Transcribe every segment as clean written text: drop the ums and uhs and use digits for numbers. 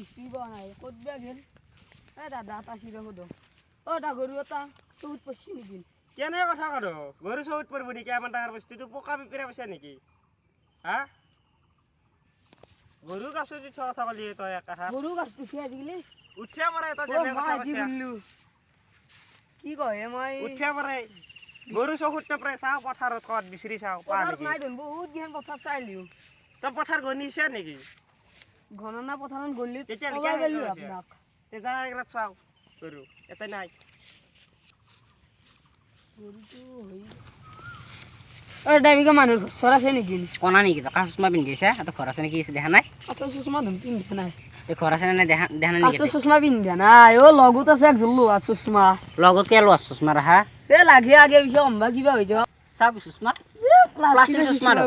বৃষ্টি পাওয়া নাই ক'ত বা গেল দাদা এটা চিৰা সোধো দা গৰু এটা চকুত পৰছি নেকি কেনে কথা কর গরু চৌত পড়ব নাকি আমার টাকার বস্তুটো পোকা পিঁপড়ে পয়সা নাকি হ্যাঁ গরু গাছ কথা কলি তই একা গৰু গাছটো উঠি আজিকালি উঠিয়া পরে তো জেনে কথা আজি বললো কি কয় মই উঠিয়া পরে গরু চকুত নপৰে চাও পথাৰত কত বিচৰি চাও পা পথাৰত নাই দেখোন বহুত গেন পথাৰ চাইলিও তই পথাৰ গনিছে নেকি গণনা পথাৰত গলি তেতিয়া কবা গেলি আপোনাক তে যা এগলা চাও গরু এতে নাই গৰুটো হৈ দামিকা মানুহৰ ঘৰ আছে নেকি কোনা নেকি তো কাঁচ চশমা পিন্ধি গৈছা তো ঘৰ আছে নেকি দেখা নাই কাঠৰ চশমা ধুন পিন্ধা নাই এই ঘৰ আছে নে দেখা দেখা নাই কাঠৰ চশমা পিন্ধা নাই লগত আছে একজন লোৱা চশমা লগত কে লোৱা চশমা ৰাখা লাগে আগে পিছে কমবা কিবা হৈ যাব চাও কি চশমা প্লাষ্টিক চশমা ৰ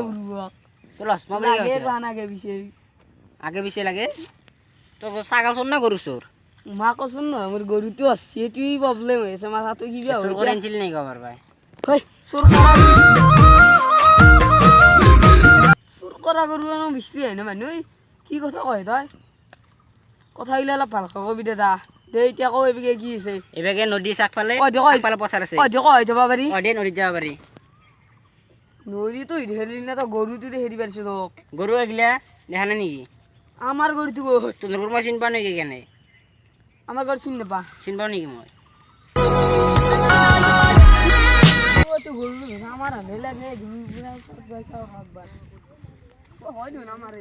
তো চশমা বলে লাগে জান আগে পিছে আগে পিছে লাগে তো ছাগল চোৰ না গৰু চোৰ মা কচোন নহয় মোৰ গৰুটো আছে এইটোই প্ৰব্লেম হৈ আছে মাথাটো কিবা চোৰ হৈ কৰি আনিছিল নেকি কবাৰ ভাই চোৰ কৰা গৰু বিচৰি হয় না মানুহ কি কথা কয় তই কথাগিলা অলপ ভালকৈ কবি দে দে এতিয়া কওঁ এইবাগে কি আছে এইবাগে নদী চাকফালে আগফালে পথাৰ আছে কয় যাব পাৰি নদীত যাব পাৰি নদীটো হেৰি না তই গৰুটো হেৰি পাৰিছো তোক গৰু এগিলা দেখা নাই নেকি আমাৰ গৰুটো বহুত তোৰ মই চিনি পাওঁ নেকি কেনে আমাৰ ঘৰ চিনি নাপা চিনি পাওঁ নেকি মই গৰু আমাৰ হালে লাগে হয় দেখোন আমাৰ